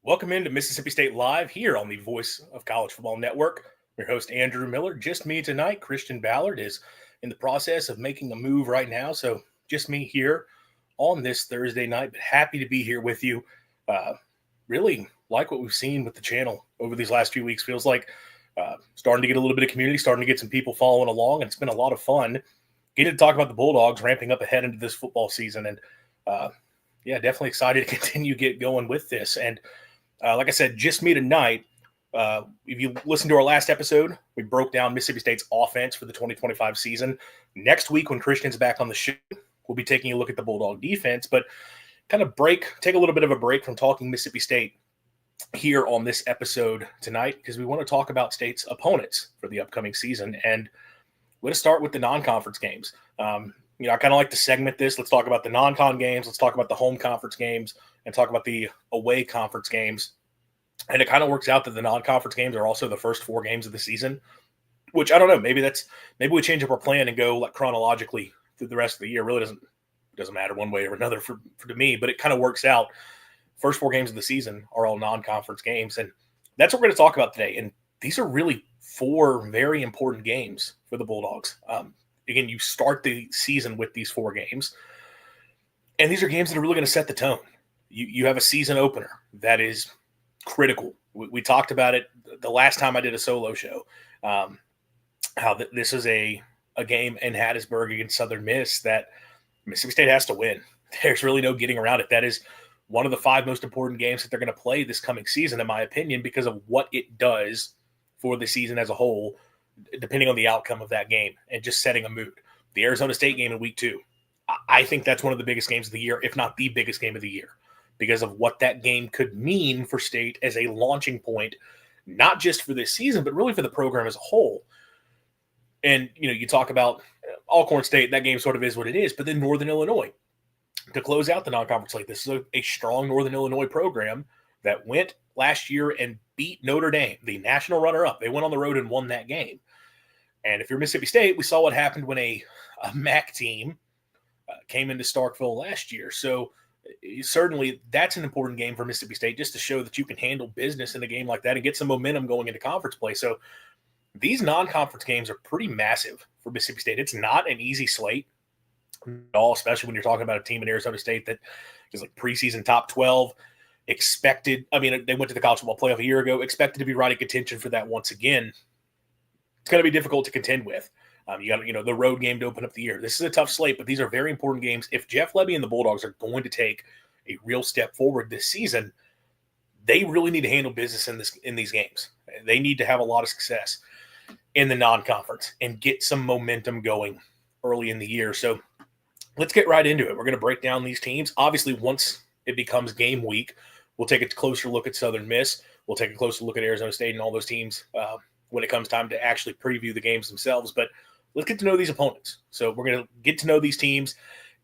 Welcome into Mississippi State Live here on the Voice of College Football Network. Your host, Andrew Miller. Just me tonight. Christian Ballard is in the process of making a move right now. So just me here on this Thursday night, but happy to be here with you. Really like what we've seen with the channel over these last few weeks. Feels like starting to get a little bit of community, starting to get some people following along. And it's been a lot of fun getting to talk about the Bulldogs ramping up ahead into this football season. And definitely excited to continue get going with this. And like I said, just me tonight. If you listen to our last episode, we broke down Mississippi State's offense for the 2025 season. Next week, when Christian's back on the show, we'll be taking a look at the Bulldog defense, but take a little bit of a break from talking Mississippi State here on this episode tonight because we want to talk about State's opponents for the upcoming season. And we're going to start with the non-conference games. I kind of like to segment this. Let's talk about the non-con games. Let's talk about the home conference games and talk about the away conference games. And it kind of works out that the non-conference games are also the first 4 games of the season, which I don't know. Maybe we change up our plan and go like chronologically through the rest of the year. It really doesn't matter one way or another for to me, but it kind of works out. First 4 games of the season are all non-conference games. And that's what we're going to talk about today. And these are really 4 very important games for the Bulldogs. Again, you start the season with these 4 games, and these are games that are really going to set the tone. You have a season opener that is critical. We talked about it the last time I did a solo show, how this is a game in Hattiesburg against Southern Miss that Mississippi State has to win. There's really no getting around it. That is one of the 5 most important games that they're going to play this coming season, in my opinion, because of what it does for the season as a whole, depending on the outcome of that game and just setting a mood. The Arizona State game in week 2, I think that's one of the biggest games of the year, if not the biggest game of the year, because of what that game could mean for State as a launching point, not just for this season, but really for the program as a whole. And, you talk about Alcorn State, that game sort of is what it is, but then Northern Illinois to close out the non-conference slate. This is a strong Northern Illinois program that went last year and beat Notre Dame, the national runner-up. They went on the road and won that game. And if you're Mississippi State, we saw what happened when a MAC team came into Starkville last year. So certainly that's an important game for Mississippi State, just to show that you can handle business in a game like that and get some momentum going into conference play. So these non-conference games are pretty massive for Mississippi State. It's not an easy slate at all, especially when you're talking about a team in Arizona State that is like preseason top 12, expected. I mean, they went to the college football playoff a year ago, expected to be right in contention for that once again. It's going to be difficult to contend with. You got the road game to open up the year. This is a tough slate, but these are very important games. If Jeff Lebby and the Bulldogs are going to take a real step forward this season, they really need to handle business in these games. They need to have a lot of success in the non-conference and get some momentum going early in the year. So let's get right into it. We're going to break down these teams. Obviously, once it becomes game week, we'll take a closer look at Southern Miss. We'll take a closer look at Arizona State and all those teams when it comes time to actually preview the games themselves. But let's get to know these opponents. So we're going to get to know these teams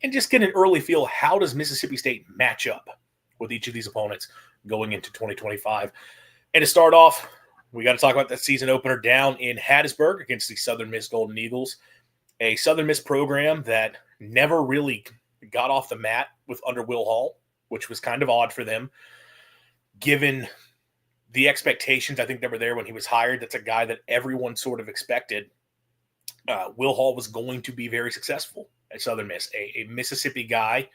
and just get an early feel. How does Mississippi State match up with each of these opponents going into 2025? And to start off, we got to talk about that season opener down in Hattiesburg against the Southern Miss Golden Eagles, a Southern Miss program that never really got off the mat under Will Hall, which was kind of odd for them, given the expectations I think that were there when he was hired. That's a guy that everyone sort of expected. Will Hall was going to be very successful at Southern Miss, a Mississippi guy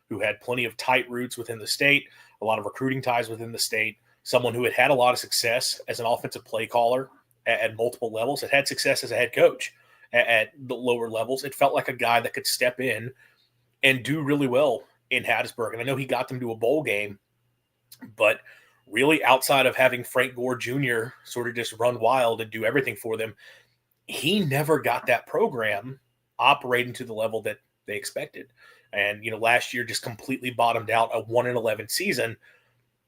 who had plenty of tight roots within the state, a lot of recruiting ties within the state, someone who had a lot of success as an offensive play caller at multiple levels, had success as a head coach at the lower levels. It felt like a guy that could step in and do really well in Hattiesburg. And I know he got them to a bowl game, but really outside of having Frank Gore Jr. sort of just run wild and do everything for them, he never got that program operating to the level that they expected. And, last year just completely bottomed out, a 1-11 season.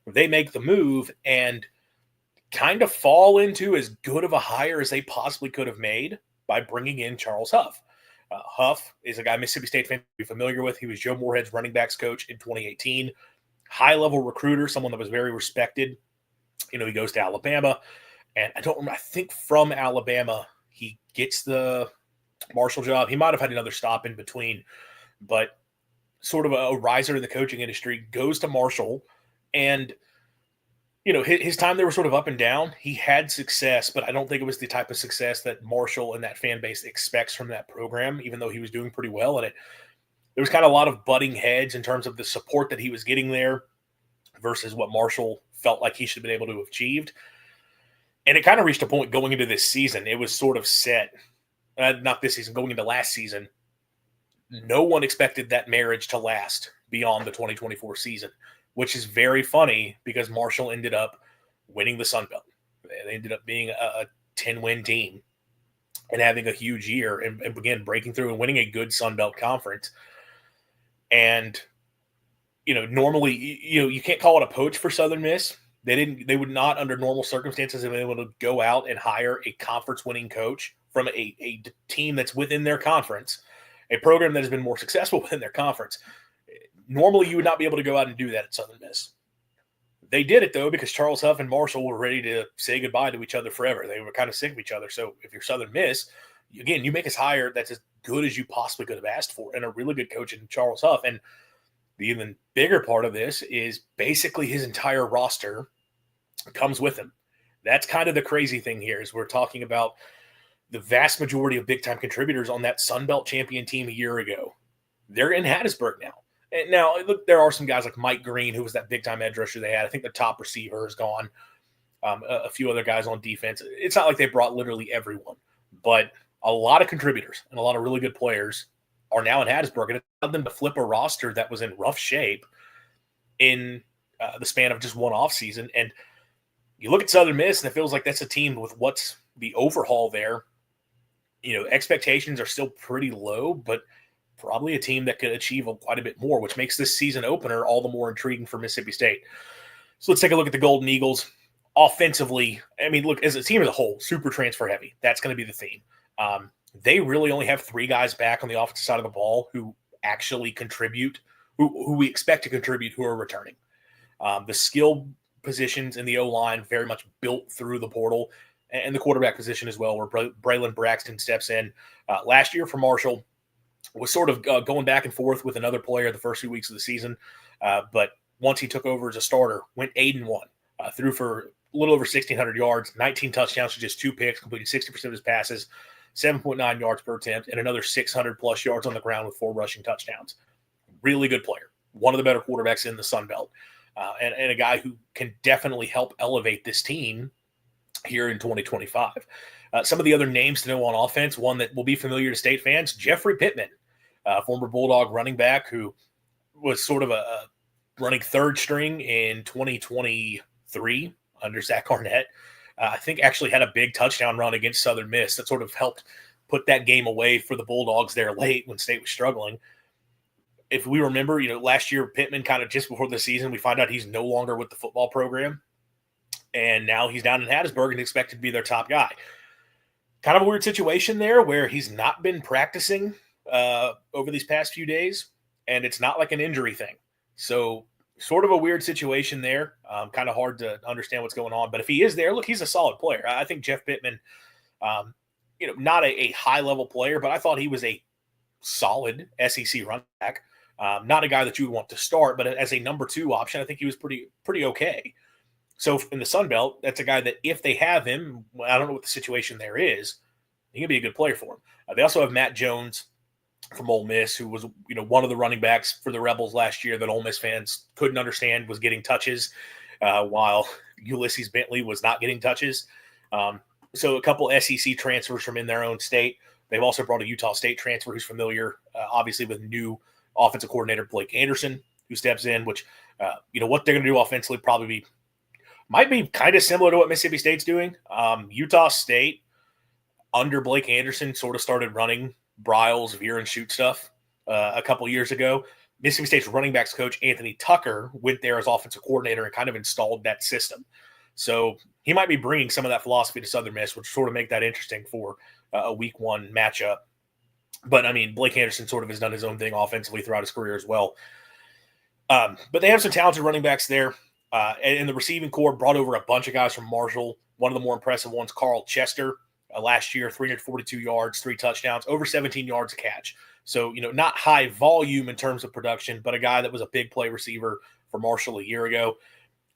They make the move and kind of fall into as good of a hire as they possibly could have made by bringing in Charles Huff. Huff is a guy Mississippi State fans will be familiar with. He was Joe Moorhead's running backs coach in 2018. High-level recruiter, someone that was very respected. He goes to Alabama. And I think from Alabama, he gets the Marshall job. He might have had another stop in between, but sort of a riser in the coaching industry, goes to Marshall and his time there was sort of up and down. He had success, but I don't think it was the type of success that Marshall and that fan base expects from that program, even though he was doing pretty well at it. There was kind of a lot of butting heads in terms of the support that he was getting there versus what Marshall felt like he should have been able to have achieved. And it kind of reached a point going into this season. It was sort of set, not this season, going into last season. No one expected that marriage to last beyond the 2024 season, which is very funny because Marshall ended up winning the Sun Belt. They ended up being a 10-win team and having a huge year and again, breaking through and winning a good Sun Belt conference. And, normally, you can't call it a poach for Southern Miss. They would not, under normal circumstances, have been able to go out and hire a conference-winning coach from a team that's within their conference, a program that has been more successful within their conference. Normally, you would not be able to go out and do that at Southern Miss. They did it, though, because Charles Huff and Marshall were ready to say goodbye to each other forever. They were kind of sick of each other. So if you're Southern Miss, again, you make us hire that's as good as you possibly could have asked for, and a really good coach in Charles Huff. And the even bigger part of this is basically his entire roster comes with him. That's kind of the crazy thing here is we're talking about the vast majority of big-time contributors on that Sun Belt champion team a year ago. They're in Hattiesburg now. And now, look, there are some guys like Mike Green, who was that big-time edge rusher they had. I think the top receiver is gone. A few other guys on defense. It's not like they brought literally everyone, but a lot of contributors and a lot of really good players are now in Hattiesburg, and it allowed them to flip a roster that was in rough shape in the span of just one offseason. And you look at Southern Miss, and it feels like that's a team with what's the overhaul there. Expectations are still pretty low, but probably a team that could achieve quite a bit more, which makes this season opener all the more intriguing for Mississippi State. So let's take a look at the Golden Eagles. Offensively, look, as a team as a whole, super transfer heavy. That's going to be the theme. They really only have 3 guys back on the offensive side of the ball who actually contribute, who we expect to contribute, who are returning. The skill positions in the O-line very much built through the portal, and the quarterback position as well, where Braylon Braxton steps in. Last year for Marshall was sort of going back and forth with another player the first few weeks of the season, but once he took over as a starter, went 8-1, threw for a little over 1,600 yards, 19 touchdowns to just 2 picks, completed 60% of his passes, 7.9 yards per attempt, and another 600-plus yards on the ground with 4 rushing touchdowns. Really good player. One of the better quarterbacks in the Sun Belt, and a guy who can definitely help elevate this team here in 2025. Some of the other names to know on offense, one that will be familiar to State fans, Jeffrey Pittman, former Bulldog running back who was sort of a running third string in 2023 under Zach Arnett. I think actually had a big touchdown run against Southern Miss that sort of helped put that game away for the Bulldogs there late when State was struggling. If we remember, last year, Pittman kind of just before the season, we find out he's no longer with the football program. And now he's down in Hattiesburg and expected to be their top guy. Kind of a weird situation there where he's not been practicing over these past few days, and it's not like an injury thing. So sort of a weird situation there. Kind of hard to understand what's going on. But if he is there, look, he's a solid player. I think Jeff Pittman, not a high-level player, but I thought he was a solid SEC running back. Not a guy that you would want to start, but as a number 2 option, I think he was pretty okay. So in the Sun Belt, that's a guy that if they have him, I don't know what the situation there is, he can be a good player for him. They also have Matt Jones from Ole Miss, who was one of the running backs for the Rebels last year that Ole Miss fans couldn't understand was getting touches, while Ulysses Bentley was not getting touches. So a couple SEC transfers from in their own state. They've also brought a Utah State transfer who's familiar, obviously, with new offensive coordinator Blake Anderson, who steps in, which, what they're going to do offensively might be kind of similar to what Mississippi State's doing. Utah State, under Blake Anderson, sort of started running Briles, veer and shoot stuff a couple years ago. Mississippi State's running backs coach, Anthony Tucker, went there as offensive coordinator and kind of installed that system. So he might be bringing some of that philosophy to Southern Miss, which sort of make that interesting for a week 1 matchup. But, Blake Anderson sort of has done his own thing offensively throughout his career as well. But they have some talented running backs there. And the receiving corps brought over a bunch of guys from Marshall. One of the more impressive ones, Carl Chester, last year, 342 yards, 3 touchdowns, over 17 yards a catch. So, not high volume in terms of production, but a guy that was a big play receiver for Marshall a year ago.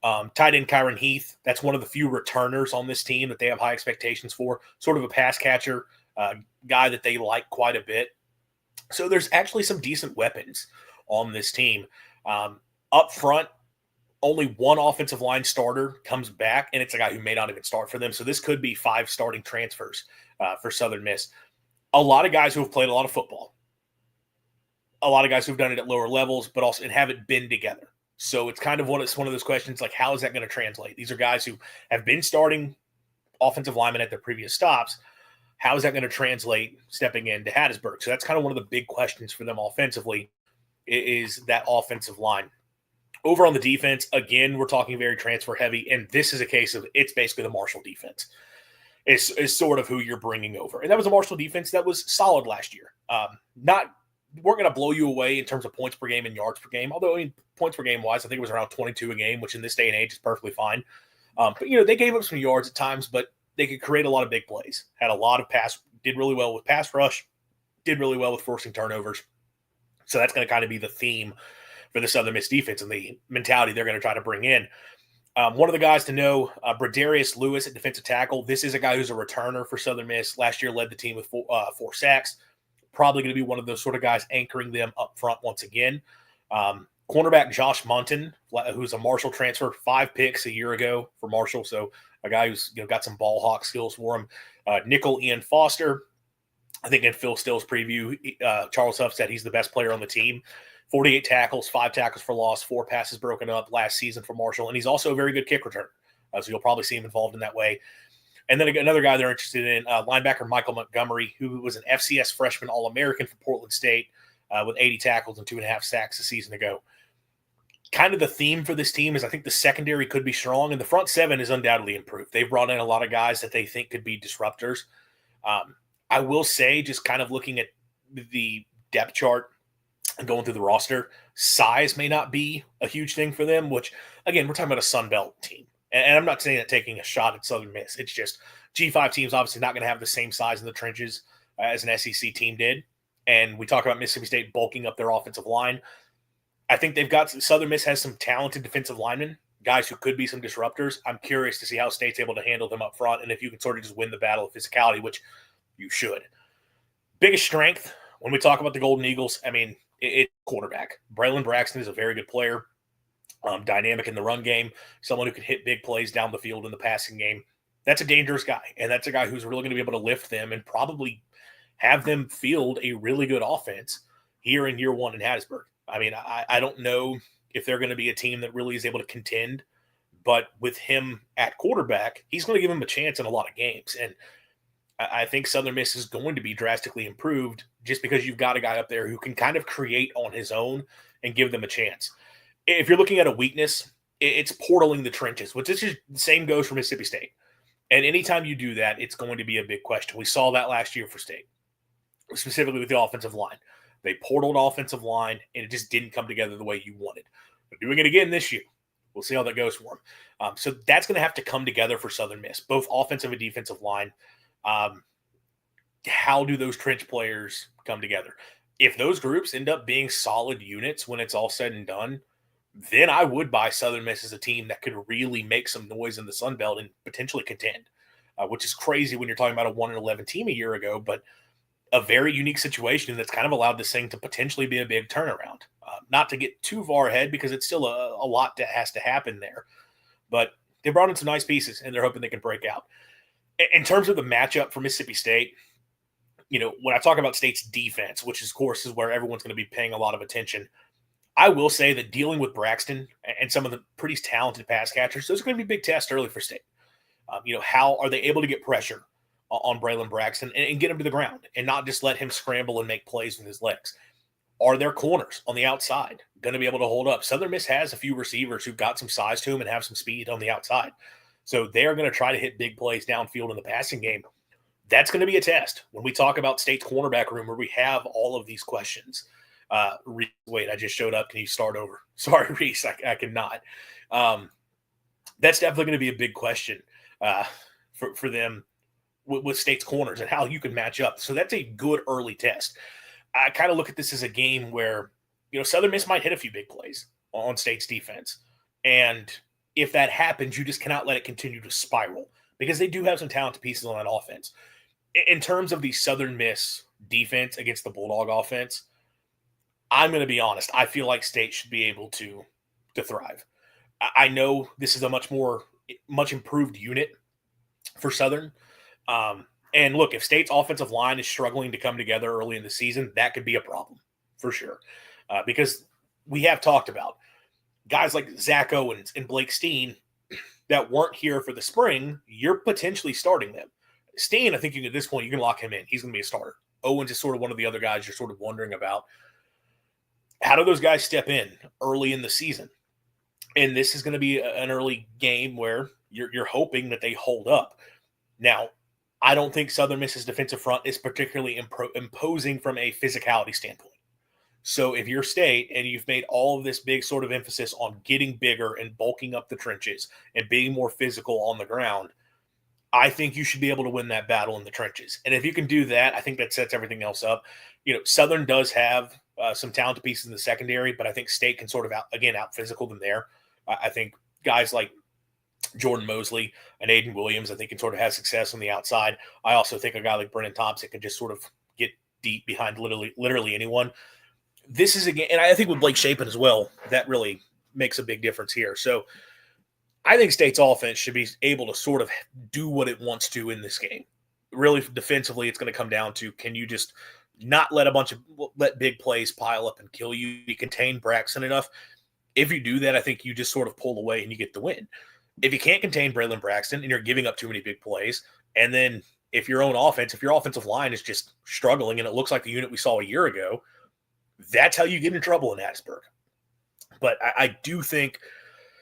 Tight end Kyron Heath, that's one of the few returners on this team that they have high expectations for, sort of a pass catcher, guy that they like quite a bit. So there's actually some decent weapons on this team. Up front, only one offensive line starter comes back, and it's a guy who may not even start for them. So this could be 5 starting transfers for Southern Miss. A lot of guys who have played a lot of football. A lot of guys who've done it at lower levels, but also and haven't been together. So it's kind of one of those questions like, how is that going to translate? These are guys who have been starting offensive linemen at their previous stops. How is that going to translate stepping into Hattiesburg? So that's kind of one of the big questions for them offensively is that offensive line. Over on the defense, again, we're talking very transfer heavy, and this is a case of it's basically the Marshall defense is sort of who you're bringing over. And that was a Marshall defense that was solid last year. We're going to blow you away in terms of points per game and yards per game. Although, I mean, points per game wise, I think it was around 22 a game, which in this day and age is perfectly fine. But, they gave up some yards at times, but they could create a lot of big plays. Had a lot of did really well with pass rush, did really well with forcing turnovers. So that's going to kind of be the theme for the Southern Miss defense and the mentality they're going to try to bring in. One of the guys to know, Bradarius Lewis at defensive tackle. This is a guy who's a returner for Southern Miss. Last year led the team with 4 sacks. Probably going to be one of those sort of guys anchoring them up front once again. Cornerback Josh Munton, who's a Marshall transfer, 5 picks a year ago for Marshall. So a guy who's got some ball hawk skills for him. Nickel Ian Foster. I think in Phil Still's preview, Charles Huff said he's the best player on the team. 48 tackles, 5 tackles for loss, 4 passes broken up last season for Marshall. And he's also a very good kick returner. So you'll probably see him involved in that way. And then another guy they're interested in, linebacker Michael Montgomery, who was an FCS freshman All-American for Portland State with 80 tackles and 2.5 sacks a season ago. Kind of the theme for this team is I think the secondary could be strong, and the front 7 is undoubtedly improved. They've brought in a lot of guys that they think could be disruptors. I will say, just kind of looking at the depth chart and going through the roster, size may not be a huge thing for them, which, again, we're talking about a Sun Belt team. And I'm not saying that taking a shot at Southern Miss. It's just G5 teams obviously not going to have the same size in the trenches as an SEC team did. And we talk about Mississippi State bulking up their offensive line. I think Southern Miss has some talented defensive linemen, guys who could be some disruptors. I'm curious to see how State's able to handle them up front and if you can sort of just win the battle of physicality, which you should. Biggest strength, when we talk about the Golden Eagles, I mean, it's quarterback. Braylon Braxton is a very good player. Dynamic in the run game, someone who can hit big plays down the field in the passing game. That's a dangerous guy, and that's a guy who's really going to be able to lift them and probably have them field a really good offense here in year 1 in Hattiesburg. I mean, I don't know if they're going to be a team that really is able to contend, but with him at quarterback, he's going to give him a chance in a lot of games. And I think Southern Miss is going to be drastically improved just because you've got a guy up there who can kind of create on his own and give them a chance. If you're looking at a weakness, it's portaling the trenches, which is just the same goes for Mississippi State. And anytime you do that, it's going to be a big question. We saw that last year for State, specifically with the offensive line. They portaled offensive line, and it just didn't come together the way you wanted. They're doing it again this year. We'll see how that goes for them. So that's going to have to come together for Southern Miss, both offensive and defensive line. How do those trench players come together? If those groups end up being solid units when it's all said and done, then I would buy Southern Miss as a team that could really make some noise in the Sun Belt and potentially contend, which is crazy when you're talking about a 1-11 team a year ago, but a very unique situation that's kind of allowed this thing to potentially be a big turnaround. Not to get too far ahead because it's still a lot that has to happen there, but they brought in some nice pieces and they're hoping they can break out. In terms of the matchup for Mississippi State, when I talk about State's defense, which of course is where everyone's going to be paying a lot of attention, I will say that dealing with Braxton and some of the pretty talented pass catchers, those are going to be big tests early for State. How are they able to get pressure on Braylon Braxton and get him to the ground and not just let him scramble and make plays with his legs? Are their corners on the outside going to be able to hold up? Southern Miss has a few receivers who've got some size to them and have some speed on the outside. So they're going to try to hit big plays downfield in the passing game. That's going to be a test when we talk about State's cornerback room where we have all of these questions. Reese, wait, I just showed up. Can you start over? Sorry, Reese, I cannot. That's definitely going to be a big question for them with State's corners and how you can match up. So that's a good early test. I kind of look at this as a game where, Southern Miss might hit a few big plays on State's defense. And if that happens, you just cannot let it continue to spiral because they do have some talented pieces on that offense. In terms of the Southern Miss defense against the Bulldog offense, I'm going to be honest. I feel like State should be able to thrive. I know this is a much improved unit for Southern. And look, if State's offensive line is struggling to come together early in the season, that could be a problem for sure. Because we have talked about guys like Zach Owens and Blake Steen that weren't here for the spring, you're potentially starting them. Steen, I think at this point, you can lock him in. He's going to be a starter. Owens is sort of one of the other guys you're sort of wondering about. How do those guys step in early in the season? And this is going to be an early game where you're hoping that they hold up. Now, I don't think Southern Miss's defensive front is particularly imposing from a physicality standpoint. So if you're State and you've made all of this big sort of emphasis on getting bigger and bulking up the trenches and being more physical on the ground, I think you should be able to win that battle in the trenches. And if you can do that, I think that sets everything else up. Southern does have some talented pieces in the secondary, but I think State can sort of out physical them there. I think guys like Jordan Mosley and Aiden Williams, I think, can sort of have success on the outside. I also think a guy like Brennan Thompson can just sort of get deep behind literally anyone. This is a game, and I think with Blake Shapen as well, that really makes a big difference here. So I think State's offense should be able to sort of do what it wants to in this game. Really, defensively, it's going to come down to, can you just not let big plays pile up and kill you? You contain Braxton enough. If you do that, I think you just sort of pull away and you get the win. If you can't contain Braylon Braxton and you're giving up too many big plays, and then if your offensive line is just struggling and it looks like the unit we saw a year ago, that's how you get in trouble in Hattiesburg. But I do think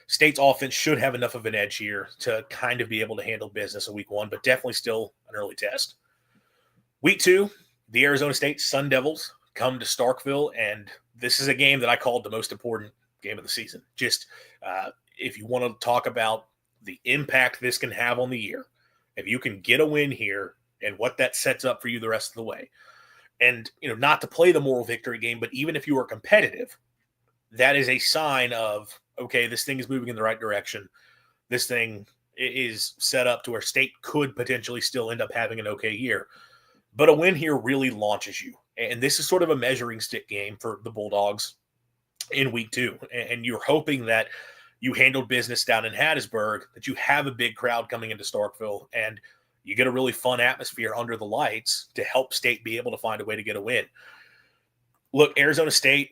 State's offense should have enough of an edge here to kind of be able to handle business in week one, but definitely still an early test. Week 2, the Arizona State Sun Devils come to Starkville, and this is a game that I called the most important game of the season. Just if you want to talk about the impact this can have on the year, if you can get a win here and what that sets up for you the rest of the way. And, not to play the moral victory game, but even if you are competitive, that is a sign of, okay, this thing is moving in the right direction. This thing is set up to where State could potentially still end up having an okay year. But a win here really launches you. And this is sort of a measuring stick game for the Bulldogs in week 2. And you're hoping that you handled business down in Hattiesburg, that you have a big crowd coming into Starkville, and you get a really fun atmosphere under the lights to help State be able to find a way to get a win. Look, Arizona State,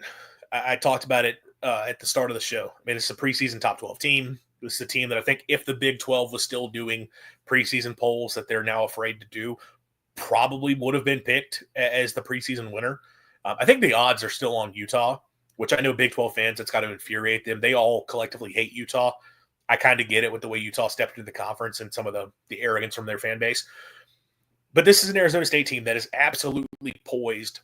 I talked about it at the start of the show. I mean, it's a preseason top 12 team. This is a team that I think if the Big 12 was still doing preseason polls that they're now afraid to do, probably would have been picked as the preseason winner. I think the odds are still on Utah, which I know Big 12 fans, it's got to infuriate them. They all collectively hate Utah. I kind of get it with the way Utah stepped into the conference and some of the arrogance from their fan base. But this is an Arizona State team that is absolutely poised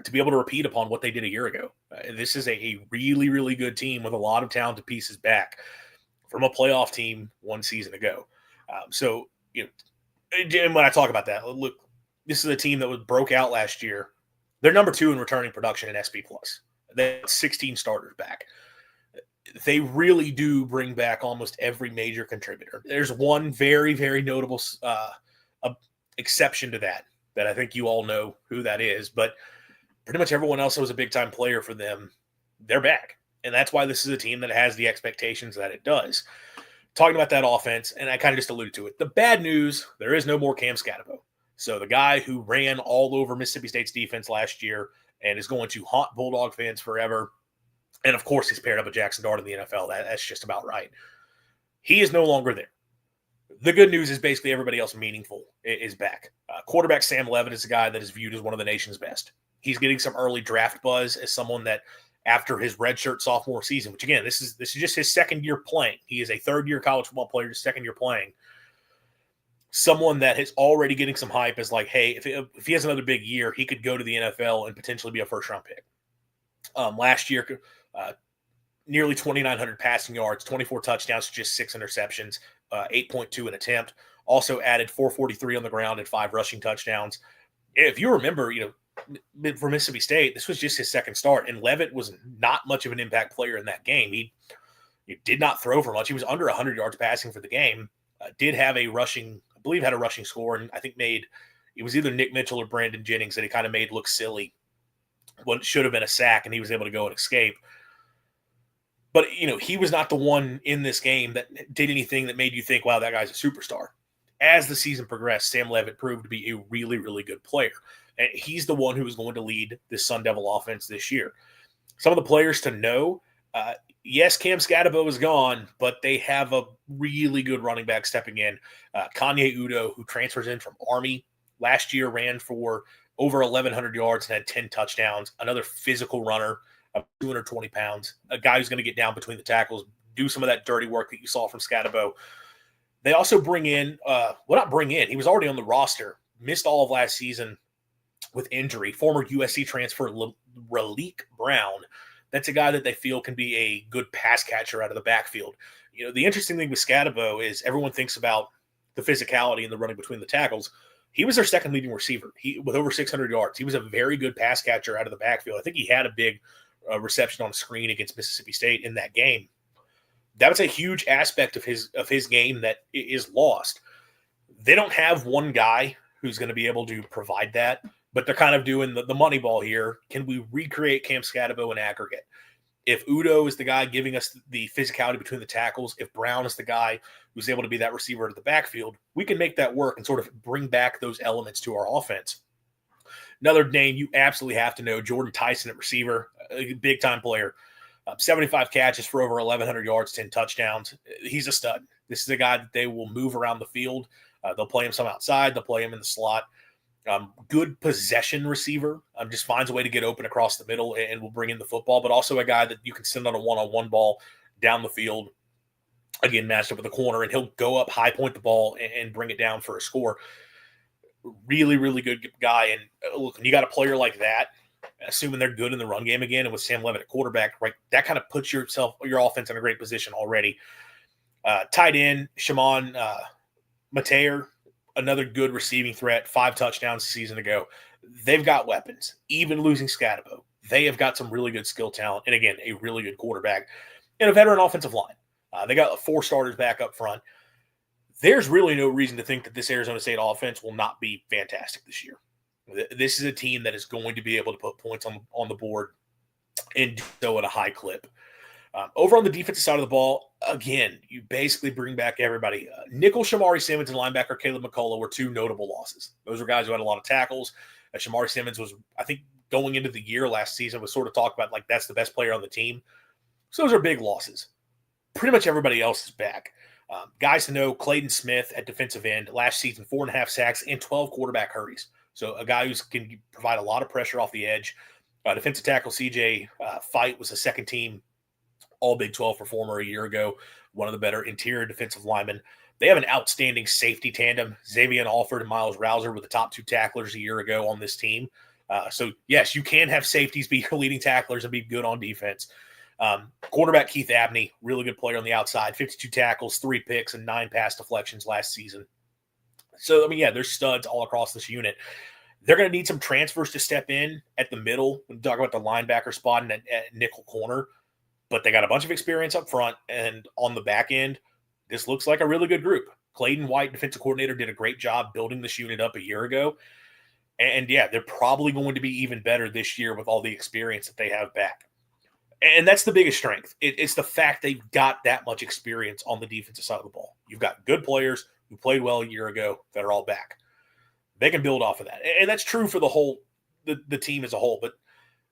to be able to repeat upon what they did a year ago. This is a really, really good team with a lot of talented pieces back from a playoff team one season ago. And when I talk about that, look, this is a team that broke out last year. They're number 2 in returning production in SP+. They have 16 starters back. They really do bring back almost every major contributor. There's one very, very notable exception to that I think you all know who that is, but pretty much everyone else that was a big-time player for them, they're back. And that's why this is a team that has the expectations that it does. Talking about that offense, and I kind of just alluded to it. The bad news, there is no more Cam Scatabo. So the guy who ran all over Mississippi State's defense last year and is going to haunt Bulldog fans forever, and, of course, he's paired up with Jackson Dart in the NFL. That's just about right. He is no longer there. The good news is basically everybody else meaningful is back. Quarterback Sam Levitt is a guy that is viewed as one of the nation's best. He's getting some early draft buzz as someone that, after his redshirt sophomore season, which, again, this is just his second year playing. He is a third-year college football player, his second year playing. Someone that is already getting some hype is like, hey, if he has another big year, he could go to the NFL and potentially be a first-round pick. Last year, nearly 2,900 passing yards, 24 touchdowns, just 6 interceptions, 8.2 an attempt. Also added 443 on the ground and 5 rushing touchdowns. If you remember, for Mississippi State, this was just his second start, and Levitt was not much of an impact player in that game. He He did not throw for much. He was under 100 yards passing for the game. Did have a rushing, I believe had a rushing score, and I think it was either Nick Mitchell or Brandon Jennings that he kind of made look silly. What should have been a sack, and he was able to go and escape. But, he was not the one in this game that did anything that made you think, wow, that guy's a superstar. As the season progressed, Sam Leavitt proved to be a really, really good player. And he's the one who is going to lead this Sun Devil offense this year. Some of the players to know, yes, Cam Scatabo is gone, but they have a really good running back stepping in. Kanye Udo, who transfers in from Army, last year ran for over 1,100 yards and had 10 touchdowns. Another physical runner, 220 pounds, a guy who's going to get down between the tackles, do some of that dirty work that you saw from Scatabo. They also bring in, he was already on the roster, missed all of last season with injury, former USC transfer Raleek Brown. That's a guy that they feel can be a good pass catcher out of the backfield. The interesting thing with Scatabo is everyone thinks about the physicality and the running between the tackles. He was their second leading receiver with over 600 yards. He was a very good pass catcher out of the backfield. I think he had a big reception on the screen against Mississippi State in that game. That was a huge aspect of his game that is lost. They don't have one guy who's going to be able to provide that, but they're kind of doing the money ball here. Can we recreate Cam Scatabo in aggregate? If Udo is the guy giving us the physicality between the tackles, if Brown is the guy who's able to be that receiver at the backfield, we can make that work and sort of bring back those elements to our offense. Another name you absolutely have to know, Jordan Tyson at receiver, a big-time player. 75 catches for over 1,100 yards, 10 touchdowns. He's a stud. This is a guy that they will move around the field. They'll play him some outside. They'll play him in the slot. Good possession receiver. Just finds a way to get open across the middle and will bring in the football, but also a guy that you can send on a one-on-one ball down the field, again, matched up with the corner, and he'll go up, high point the ball, and bring it down for a score. Really, really good guy. And look, when you got a player like that, assuming they're good in the run game again, and with Sam Leavitt at quarterback, right, that kind of puts your offense in a great position already. Tight end, Shimon Mateer, another good receiving threat, 5 touchdowns a season ago. They've got weapons. Even losing Scatabo, they have got some really good skill talent, and again, a really good quarterback and a veteran offensive line. They got 4 starters back up front. There's really no reason to think that this Arizona State offense will not be fantastic this year. This is a team that is going to be able to put points on the board and do so at a high clip. Over on the defensive side of the ball, again, you basically bring back everybody. Nickel Shamari Simmons and linebacker Caleb McCullough were 2 notable losses. Those were guys who had a lot of tackles. Shamari Simmons was, I think, going into the year last season was sort of talked about like that's the best player on the team. So those are big losses. Pretty much everybody else is back. Guys to know, Clayton Smith at defensive end, last season, 4.5 sacks and 12 quarterback hurries. So a guy who can provide a lot of pressure off the edge. Defensive tackle CJ Fight was a second-team All-Big 12 performer a year ago, one of the better interior defensive linemen. They have an outstanding safety tandem. Xavier Alford and Miles Rouser were the top 2 tacklers a year ago on this team. So, yes, you can have safeties be your leading tacklers and be good on defense. Quarterback Keith Abney, really good player on the outside, 52 tackles, 3 picks, and 9 pass deflections last season. So, there's studs all across this unit. They're going to need some transfers to step in at the middle when you talk about the linebacker spot and at nickel corner. But they got a bunch of experience up front, and on the back end, this looks like a really good group. Clayton White, defensive coordinator, did a great job building this unit up a year ago. And, they're probably going to be even better this year with all the experience that they have back. And that's the biggest strength. It's the fact they've got that much experience on the defensive side of the ball. You've got good players who played well a year ago that are all back. They can build off of that. And that's true for the team as a whole. But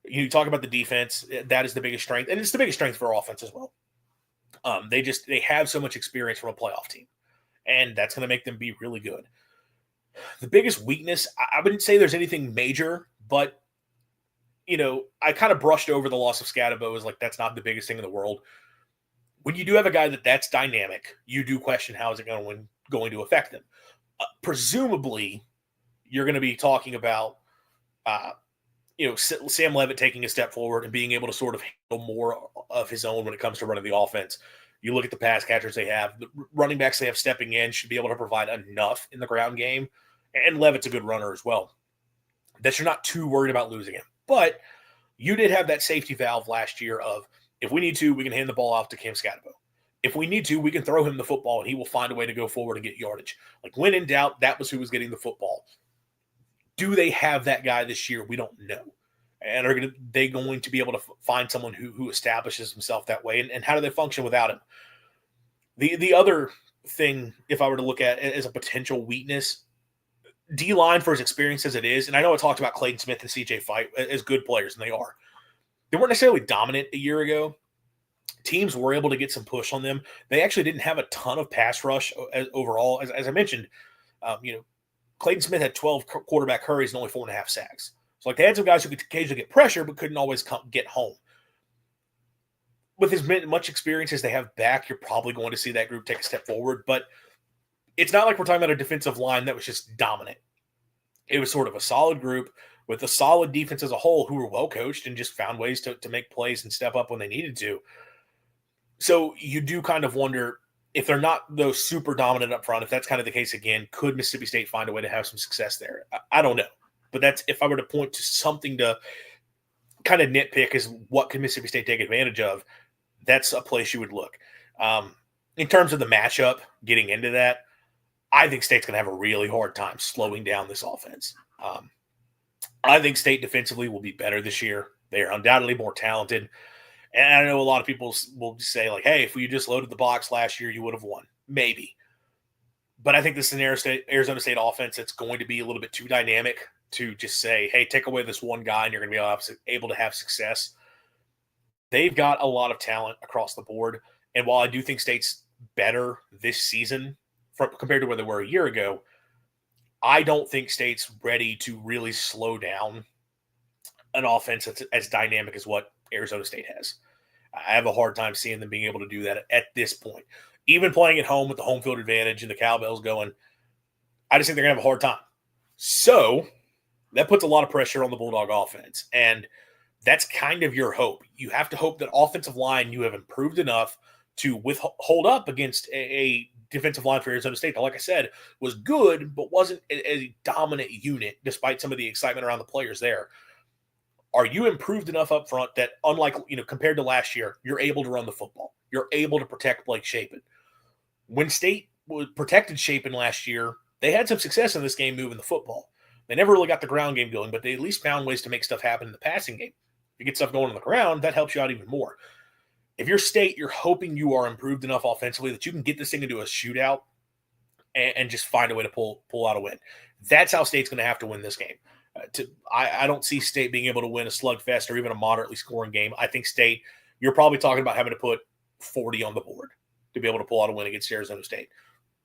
you talk about the defense, that is the biggest strength. And it's the biggest strength for our offense as well. They have so much experience from a playoff team. And that's going to make them be really good. The biggest weakness, I wouldn't say there's anything major, but I kind of brushed over the loss of Scatabo as like that's not the biggest thing in the world. When you do have a guy that's dynamic, you do question how is it going to affect them. Presumably, you're going to be talking about Sam Leavitt taking a step forward and being able to sort of handle more of his own when it comes to running the offense. You look at the pass catchers they have, the running backs they have stepping in should be able to provide enough in the ground game, and Leavitt's a good runner as well, that you're not too worried about losing him. But you did have that safety valve last year of, if we need to, we can hand the ball off to Cam Scatabo. if we need to, we can throw him the football and he will find a way to go forward and get yardage. Like when in doubt, that was who was getting the football. Do they have that guy this year? We don't know. And are they going to be able to find someone who establishes himself that way? And how do they function without him? The other thing, if I were to look at it as a potential weakness, D-line for as experienced as it is, and I know I talked about Clayton Smith and CJ Fight as good players, and they are. They weren't necessarily dominant a year ago. Teams were able to get some push on them. They actually didn't have a ton of pass rush overall. As I mentioned, Clayton Smith had 12 quarterback hurries and only 4.5 sacks. So like they had some guys who could occasionally get pressure but couldn't always get home. With as much experience as they have back, you're probably going to see that group take a step forward. But it's not like we're talking about a defensive line that was just dominant. It was sort of a solid group with a solid defense as a whole who were well coached and just found ways to make plays and step up when they needed to. So you do kind of wonder if they're not those super dominant up front, if that's kind of the case again, could Mississippi State find a way to have some success there? I don't know. But that's if I were to point to something to kind of nitpick is what can Mississippi State take advantage of, that's a place you would look. In terms of the matchup, getting into that, I think State's going to have a really hard time slowing down this offense. I think State defensively will be better this year. They are undoubtedly more talented. And I know a lot of people will say, like, hey, if we just loaded the box last year, you would have won. Maybe. But I think this is an Arizona State offense that's going to be a little bit too dynamic to just say, hey, take away this one guy and you're going to be able to have success. They've got a lot of talent across the board. And while I do think State's better this season compared to where they were a year ago, I don't think State's ready to really slow down an offense that's as dynamic as what Arizona State has. I have a hard time seeing them being able to do that at this point. Even playing at home with the home field advantage and the cowbells going, I just think they're going to have a hard time. So that puts a lot of pressure on the Bulldog offense. And that's kind of your hope. You have to hope that offensive line, you have improved enough to hold up against a defensive line for Arizona State that, like I said, was good, but wasn't a dominant unit despite some of the excitement around the players there. Are you improved enough up front that, unlike, compared to last year, you're able to run the football? You're able to protect Blake Shapen. When State protected Shapen last year, they had some success in this game moving the football. They never really got the ground game going, but they at least found ways to make stuff happen in the passing game. If you get stuff going on the ground, that helps you out even more. If you're State, you're hoping you are improved enough offensively that you can get this thing into a shootout and just find a way to pull out a win. That's how State's going to have to win this game. I don't see State being able to win a slugfest or even a moderately scoring game. I think State, you're probably talking about having to put 40 on the board to be able to pull out a win against Arizona State.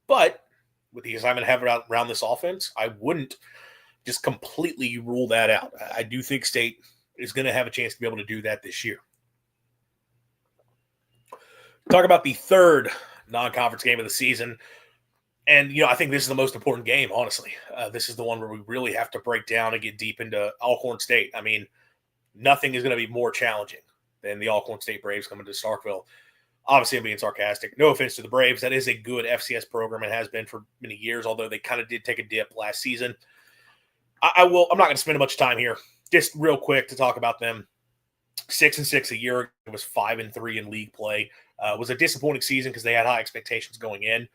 But with the excitement I have around this offense, I wouldn't just completely rule that out. I do think State is going to have a chance to be able to do that this year. Talk about the third non-conference game of the season. And, I think this is the most important game, honestly. This is the one where we really have to break down and get deep into Alcorn State. I mean, nothing is going to be more challenging than the Alcorn State Braves coming to Starkville. Obviously, I'm being sarcastic. No offense to the Braves. That is a good FCS program and has been for many years, although they kind of did take a dip last season. I'm not going to spend much time here. Just real quick to talk about them. 6-6 a year ago. It was 5-3 in league play. It was a disappointing season because they had high expectations going in.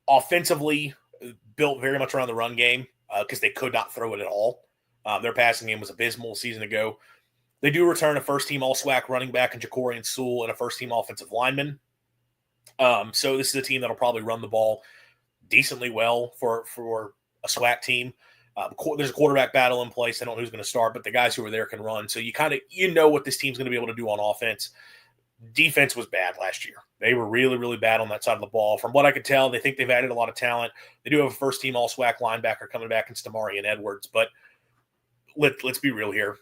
Offensively, built very much around the run game because they could not throw it at all. Their passing game was abysmal a season ago. They do return a first-team All-SWAC running back in Jacorian Sewell and a first-team offensive lineman. So this is a team that will probably run the ball decently well for a SWAC team. There's a quarterback battle in place. I don't know who's going to start, but the guys who are there can run. So you know what this team's going to be able to do on offense. Defense was bad last year. They were really, really bad on that side of the ball. From what I could tell, they think they've added a lot of talent. They do have a first-team All-SWAC linebacker coming back in Stamari and Edwards. But let's be real here.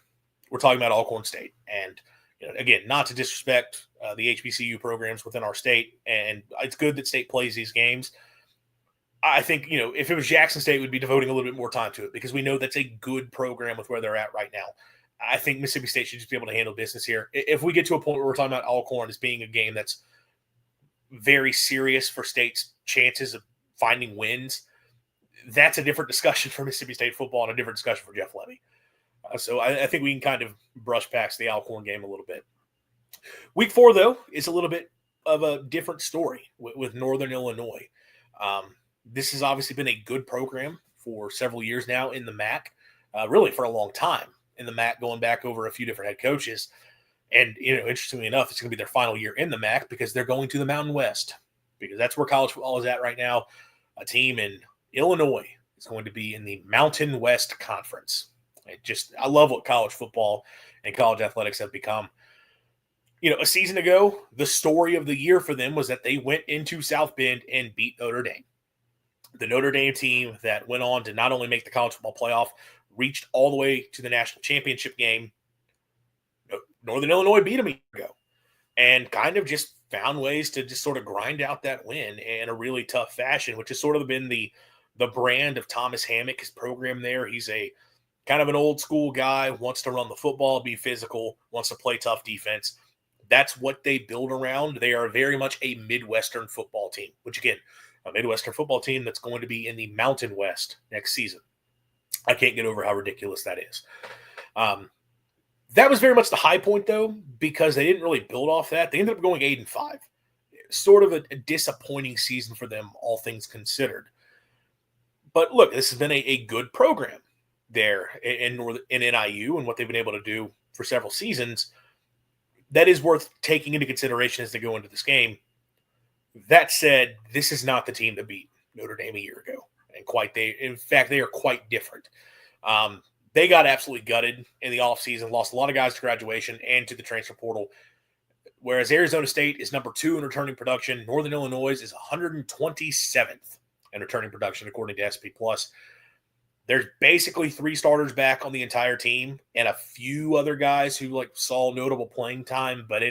We're talking about Alcorn State. And, again, not to disrespect the HBCU programs within our state, and it's good that State plays these games. I think, if it was Jackson State, we'd be devoting a little bit more time to it because we know that's a good program with where they're at right now. I think Mississippi State should just be able to handle business here. If we get to a point where we're talking about Alcorn as being a game that's very serious for State's chances of finding wins, that's a different discussion for Mississippi State football and a different discussion for Jeff Levy. So I think we can kind of brush past the Alcorn game a little bit. Week 4, though, is a little bit of a different story with Northern Illinois. This has obviously been a good program for several years now in the MAC, really for a long time in the MAC, going back over a few different head coaches. And, interestingly enough, it's going to be their final year in the MAC because they're going to the Mountain West, because that's where college football is at right now. A team in Illinois is going to be in the Mountain West Conference. I love what college football and college athletics have become. A season ago, the story of the year for them was that they went into South Bend and beat Notre Dame. The Notre Dame team that went on to not only make the college football playoff, reached all the way to the national championship game. Northern Illinois beat them a year ago and kind of just found ways to just sort of grind out that win in a really tough fashion, which has sort of been the brand of Thomas Hammock, his program there. He's a kind of an old school guy, wants to run the football, be physical, wants to play tough defense. That's what they build around. They are very much a Midwestern football team, which, again, a Midwestern football team that's going to be in the Mountain West next season. I can't get over how ridiculous that is. That was very much the high point, though, because they didn't really build off that. They ended up going 8-5. Sort of a disappointing season for them, all things considered. But look, this has been a good program there in NIU, and what they've been able to do for several seasons. That is worth taking into consideration as they go into this game. That said, this is not the team that beat Notre Dame a year ago. In fact, they are quite different. They got absolutely gutted in the offseason, lost a lot of guys to graduation and to the transfer portal. Whereas Arizona State is number 2 in returning production, Northern Illinois is 127th in returning production, according to SP+. There's basically 3 starters back on the entire team and a few other guys who saw notable playing time, but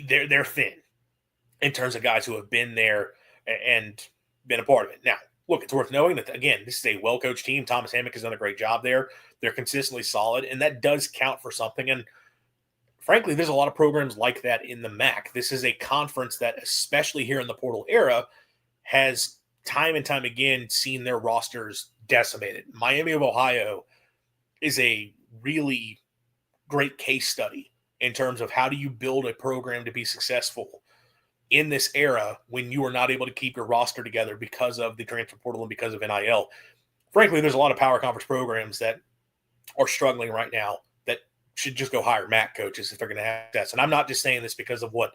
they're thin in terms of guys who have been there and been a part of it. Now, look, it's worth knowing that, again, this is a well-coached team. Thomas Hammock has done a great job there. They're consistently solid, and that does count for something. And frankly, there's a lot of programs like that in the MAC. This is a conference that, especially here in the portal era, has time and time again seen their rosters decimated. Miami of Ohio is a really great case study in terms of how do you build a program to be successful in this era when you are not able to keep your roster together because of the transfer portal and because of NIL. Frankly, there's a lot of power conference programs that are struggling right now that should just go hire MAC coaches if they're going to have success. And I'm not just saying this because of what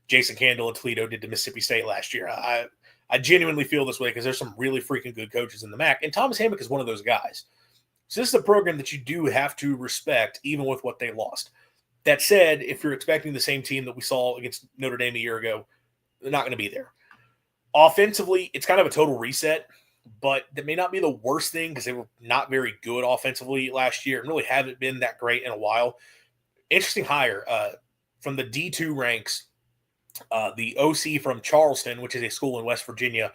Jason Candle and Toledo did to Mississippi State last year. I genuinely feel this way because there's some really freaking good coaches in the MAC, and Thomas Hammock is one of those guys. So this is a program that you do have to respect, even with what they lost. That said, if you're expecting the same team that we saw against Notre Dame a year ago, they're not going to be there. Offensively, it's kind of a total reset, but that may not be the worst thing because they were not very good offensively last year and really haven't been that great in a while. Interesting hire from the D2 ranks. The OC from Charleston, which is a school in West Virginia,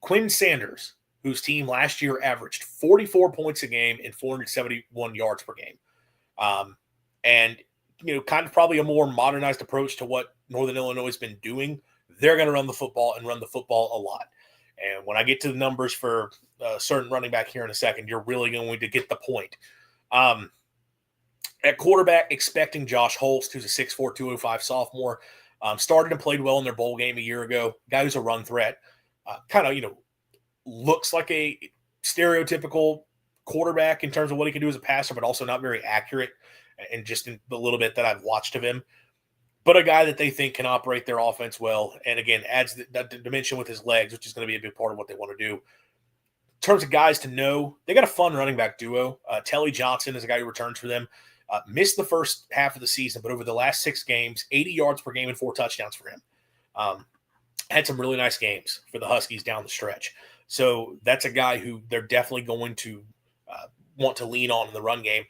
Quinn Sanders, whose team last year averaged 44 points a game and 471 yards per game. And, kind of probably a more modernized approach to what Northern Illinois has been doing. They're going to run the football and run the football a lot. And when I get to the numbers for a certain running back here in a second, you're really going to get the point. At quarterback, expecting Josh Holst, who's a 6'4", 205 sophomore. Started and played well in their bowl game a year ago. Guy who's a run threat. Kind of, looks like a stereotypical quarterback in terms of what he can do as a passer, but also not very accurate, and just in the little bit that I've watched of him. But a guy that they think can operate their offense well, and again, adds that dimension with his legs, which is going to be a big part of what they want to do. In terms of guys to know, they got a fun running back duo. Telly Johnson is a guy who returns for them. Missed the first half of the season, but over the last 6 games, 80 yards per game and 4 touchdowns for him. Had some really nice games for the Huskies down the stretch. So that's a guy who they're definitely going to want to lean on in the run game.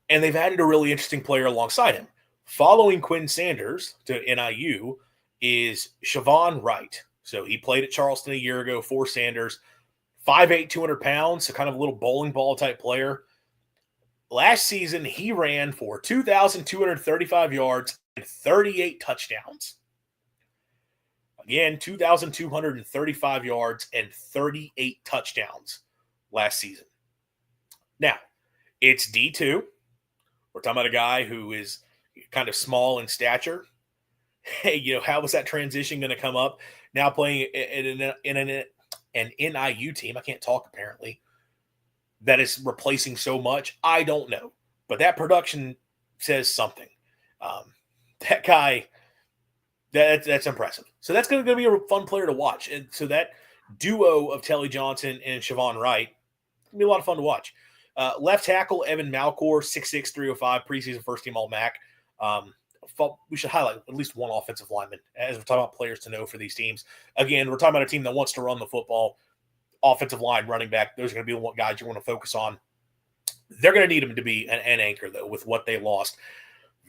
And they've added a really interesting player alongside him. Following Quinn Sanders to NIU is Siobhan Wright. So he played at Charleston a year ago for Sanders. 5'8", 200 pounds, so kind of a little bowling ball type player. Last season, he ran for 2,235 yards and 38 touchdowns. Again, 2,235 yards and 38 touchdowns last season. Now, it's D2. We're talking about a guy who is kind of small in stature. hey, how was that transition going to come up? Now playing an NIU team, I can't talk apparently, that is replacing so much. I don't know, but that production says something. That guy, that's impressive. So that's going to be a fun player to watch. And so that duo of Telly Johnson and Siobhan Wright gonna be a lot of fun to watch. Left tackle Evan Malcor, 6'6", 305, preseason first team All MAC. We should highlight at least one offensive lineman as we're talking about players to know for these teams. Again, we're talking about a team that wants to run the football. Offensive line, running back, those are going to be the guys you want to focus on. They're going to need him to be an anchor, though, with what they lost.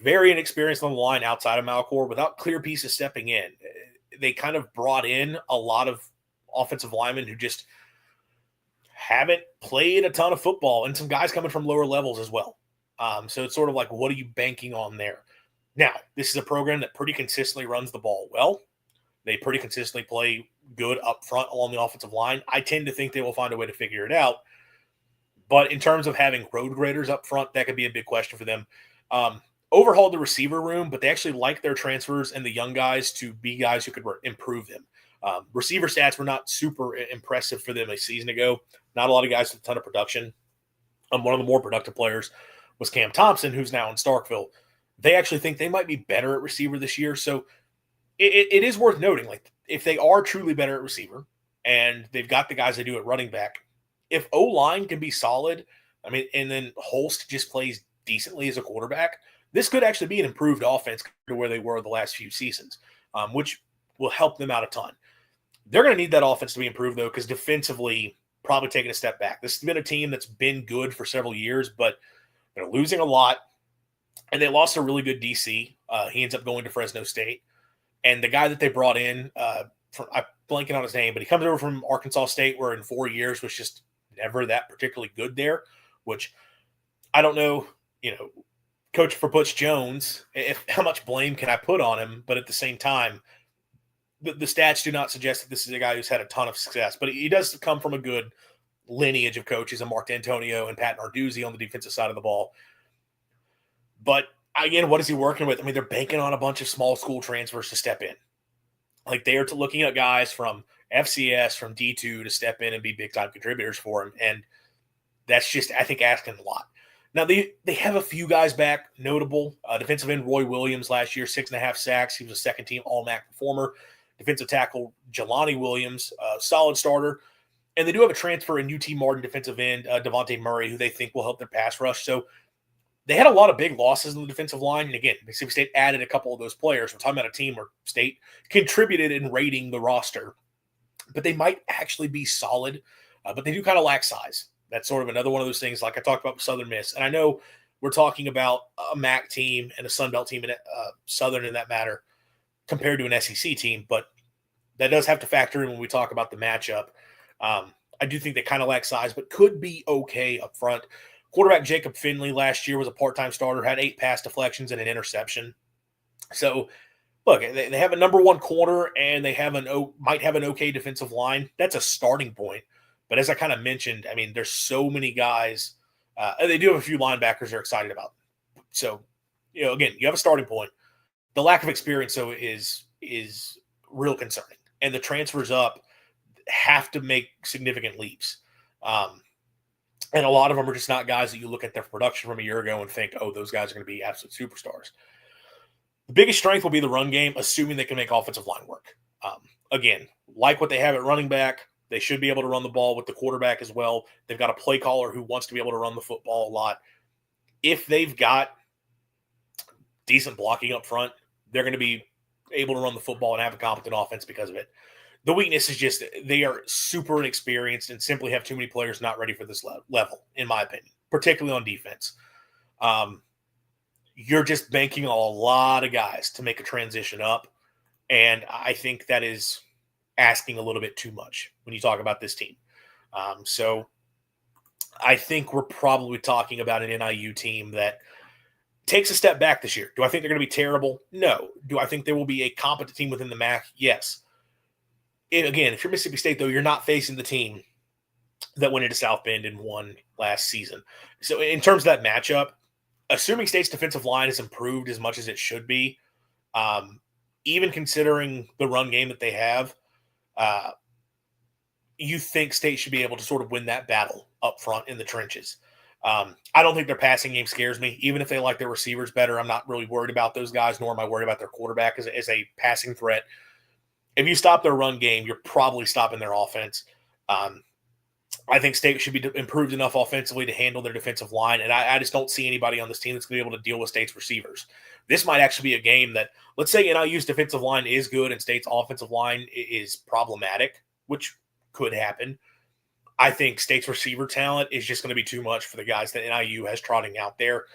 Very inexperienced on the line outside of Malcor, without clear pieces stepping in. They kind of brought in a lot of offensive linemen who just haven't played a ton of football, and some guys coming from lower levels as well. So it's sort of like, what are you banking on there? Now, this is a program that pretty consistently runs the ball well. They pretty consistently play good up front along the offensive line. I tend to think they will find a way to figure it out. But in terms of having road graders up front, that could be a big question for them. Overhauled the receiver room, but they actually like their transfers and the young guys to be guys who could improve them. Receiver stats were not super impressive for them a season ago. Not a lot of guys with a ton of production. One of the more productive players was Cam Thompson, who's now in Starkville. They actually think they might be better at receiver this year. So it is worth noting, like, if they are truly better at receiver and they've got the guys they do at running back, if O-line can be solid, and then Holst just plays decently as a quarterback, this could actually be an improved offense to where they were the last few seasons, which will help them out a ton. They're going to need that offense to be improved, though, because defensively, probably taking a step back. This has been a team that's been good for several years, but they're losing a lot, and they lost a really good DC. He ends up going to Fresno State. And the guy that they brought in, I'm blanking on his name, but he comes over from Arkansas State, where in 4 years was just never that particularly good there, which I don't know, coach for Butch Jones, how much blame can I put on him? But at the same time, the stats do not suggest that this is a guy who's had a ton of success, but he does come from a good lineage of coaches, and Mark D'Antonio and Pat Narduzzi on the defensive side of the ball. But again, what is he working with? They're banking on a bunch of small school transfers to step in. Like, they are looking at guys from FCS, from D2 to step in and be big-time contributors for him. And that's just, I think, asking a lot. Now, they have a few guys back, notable. Defensive end Roy Williams last year, 6.5 sacks. He was a second-team All-MAC performer. Defensive tackle Jelani Williams, solid starter. And they do have a transfer in UT Martin defensive end, Devontae Murray, who they think will help their pass rush. So they had a lot of big losses in the defensive line. And again, Mississippi State added a couple of those players. We're talking about a team where State contributed in rating the roster. But they might actually be solid, but they do kind of lack size. That's sort of another one of those things, like I talked about with Southern Miss. And I know we're talking about a MAC team and a Sun Belt team, and Southern in that matter, compared to an SEC team, but that does have to factor in when we talk about the matchup. I do think they kind of lack size, but could be okay up front. Quarterback Jacob Finley last year was a part-time starter, had 8 pass deflections and an interception. So, look, they have a number one corner, and they might have an okay defensive line. That's a starting point. But as I kind of mentioned, there's so many guys. They do have a few linebackers they're excited about. So, again, you have a starting point. The lack of experience, though, is real concerning. And the transfers up have to make significant leaps. And a lot of them are just not guys that you look at their production from a year ago and think, oh, those guys are going to be absolute superstars. The biggest strength will be the run game, assuming they can make offensive line work. Again, like what they have at running back, they should be able to run the ball with the quarterback as well. They've got a play caller who wants to be able to run the football a lot. If they've got decent blocking up front, they're going to be able to run the football and have a competent offense because of it. The weakness is just they are super inexperienced and simply have too many players not ready for this level, in my opinion, particularly on defense. You're just banking on a lot of guys to make a transition up, and I think that is asking a little bit too much when you talk about this team. So I think we're probably talking about an NIU team that takes a step back this year. Do I think they're going to be terrible? No. Do I think there will be a competent team within the MAC? Yes. And again, if you're Mississippi State, though, you're not facing the team that went into South Bend and won last season. So in terms of that matchup, assuming State's defensive line has improved as much as it should be, even considering the run game that they have, you think State should be able to sort of win that battle up front in the trenches. I don't think their passing game scares me. Even if they like their receivers better, I'm not really worried about those guys, nor am I worried about their quarterback as a passing threat. If you stop their run game, you're probably stopping their offense. I think State should be improved enough offensively to handle their defensive line, and I just don't see anybody on this team that's going to be able to deal with State's receivers. This might actually be a game that, let's say NIU's defensive line is good and State's offensive line is problematic, which could happen. I think State's receiver talent is just going to be too much for the guys that NIU has trotting out there.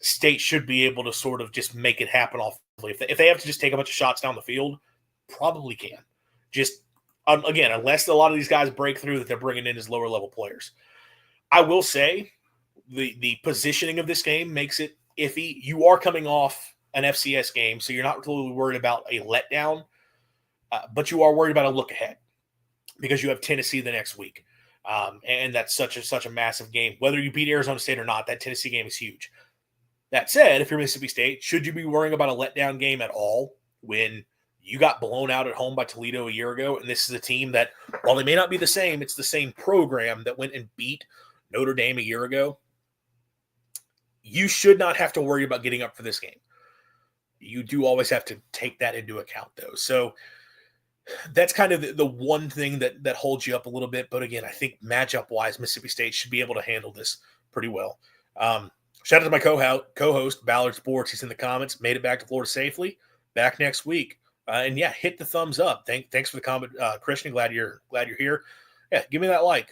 State should be able to sort of just make it happen offensively. If they have to just take a bunch of shots down the field, probably can. Just, again, unless a lot of these guys break through that they're bringing in as lower-level players. I will say the positioning of this game makes it iffy. You are coming off an FCS game, so you're not really worried about a letdown, but you are worried about a look ahead because you have Tennessee the next week. And that's such a massive game. Whether you beat Arizona State or not, that Tennessee game is huge. That said, if you're Mississippi State, should you be worrying about a letdown game at all when you got blown out at home by Toledo a year ago? And this is a team that, while they may not be the same, it's the same program that went and beat Notre Dame a year ago. You should not have to worry about getting up for this game. You do always have to take that into account, though. So that's kind of the one thing that holds you up a little bit. But again, I think matchup-wise, Mississippi State should be able to handle this pretty well. Shout out to my co-host, Ballard Sports. He's in the comments. Made it back to Florida safely. Back next week. And yeah, hit the thumbs up. Thanks for the comment, Christian. Glad you're here. Yeah, give me that like.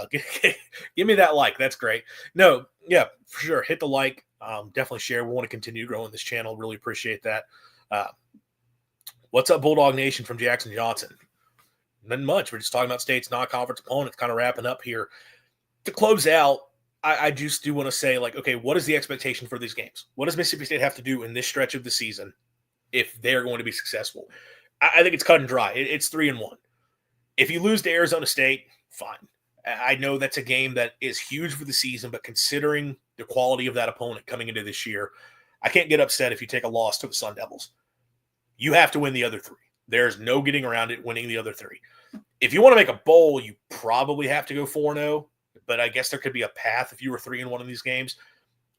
Give me that like. That's great. No, yeah, for sure. Hit the like. Definitely share. We want to continue growing this channel. Really appreciate that. What's up, Bulldog Nation from Jackson Johnson? Nothing much. We're just talking about State's non-conference opponents, kind of wrapping up here. To close out, I just do want to say, okay, what is the expectation for these games? What does Mississippi State have to do in this stretch of the season if they're going to be successful? I think it's cut and dry. It's 3-1. If you lose to Arizona State, fine. I know that's a game that is huge for the season, but considering the quality of that opponent coming into this year, I can't get upset if you take a loss to the Sun Devils. You have to win the other three. There's no getting around it, winning the other three. If you want to make a bowl, you probably have to go 4-0, but I guess there could be a path if you were 3-1 in these games.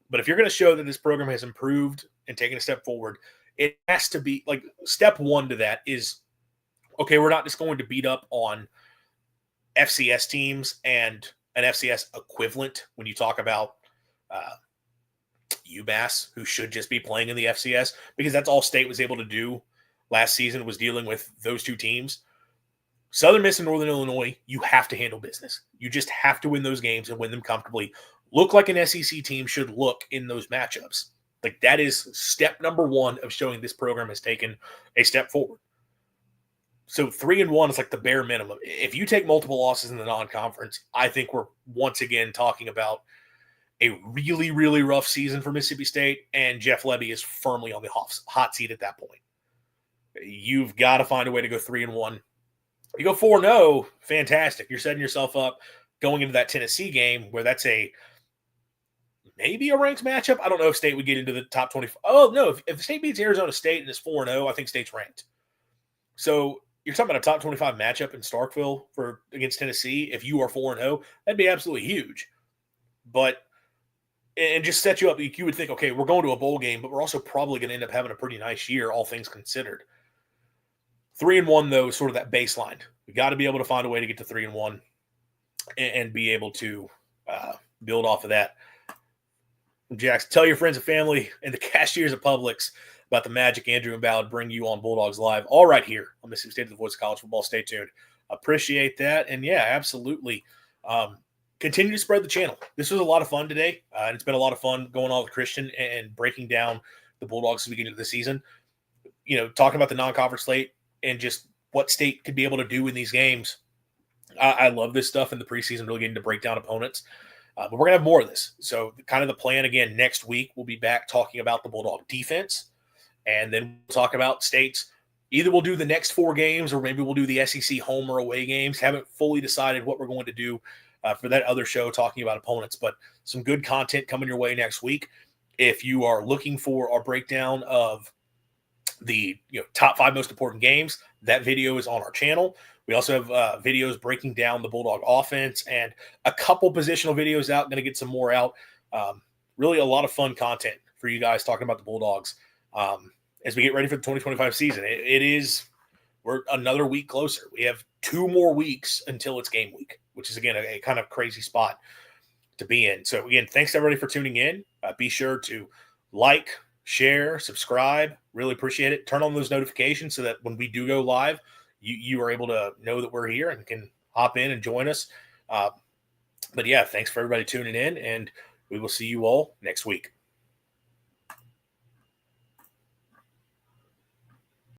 But if you're going to show that this program has improved and taken a step forward, it has to be step one to that is, okay, we're not just going to beat up on FCS teams and an FCS equivalent when you talk about UMass, who should just be playing in the FCS, because that's all State was able to do last season, was dealing with those two teams. Southern Miss and Northern Illinois, you have to handle business. You just have to win those games and win them comfortably. Look like an SEC team should look in those matchups. That is step number one of showing this program has taken a step forward. So 3-1 is the bare minimum. If you take multiple losses in the non-conference, I think we're once again talking about a really, really rough season for Mississippi State, and Jeff Lebby is firmly on the hot seat at that point. You've got to find a way to go 3-1. You go 4-0, fantastic. You're setting yourself up going into that Tennessee game where that's maybe a ranked matchup. I don't know if State would get into the top 25. Oh, no. If State beats Arizona State and it's 4-0, I think State's ranked. So you're talking about a top 25 matchup in Starkville against Tennessee. If you are 4-0, that'd be absolutely huge. But and just set you up, you would think, okay, we're going to a bowl game, but we're also probably going to end up having a pretty nice year, all things considered. 3-1, though, is sort of that baseline. We got to be able to find a way to get to 3-1 and be able to build off of that. Jax, tell your friends and family and the cashiers of Publix about the magic Andrew and Ballard bring you on Bulldogs Live, all right here on Mississippi State, the voice of college football. Stay tuned. Appreciate that. And, yeah, absolutely. Continue to spread the channel. This was a lot of fun today, and it's been a lot of fun going on with Christian and breaking down the Bulldogs as we get into the season. Talking about the non-conference slate and just what State could be able to do in these games. I love this stuff in the preseason, really getting to break down opponents. But we're going to have more of this. So kind of the plan, again, next week we'll be back talking about the Bulldog defense, and then we'll talk about State's. Either we'll do the next 4 games or maybe we'll do the SEC home or away games. Haven't fully decided what we're going to do for that other show talking about opponents, but some good content coming your way next week. If you are looking for our breakdown of the top 5 most important games. That video is on our channel. We also have videos breaking down the Bulldog offense and a couple positional videos out. Going to get some more out. Really a lot of fun content for you guys talking about the Bulldogs as we get ready for the 2025 season. We're another week closer. We have 2 more weeks until it's game week, which is, again, a kind of crazy spot to be in. So, again, thanks everybody for tuning in. Be sure to like, share, subscribe. Really appreciate it. Turn on those notifications so that when we do go live, you are able to know that we're here and can hop in and join us. But yeah, thanks for everybody tuning in, and we will see you all next week.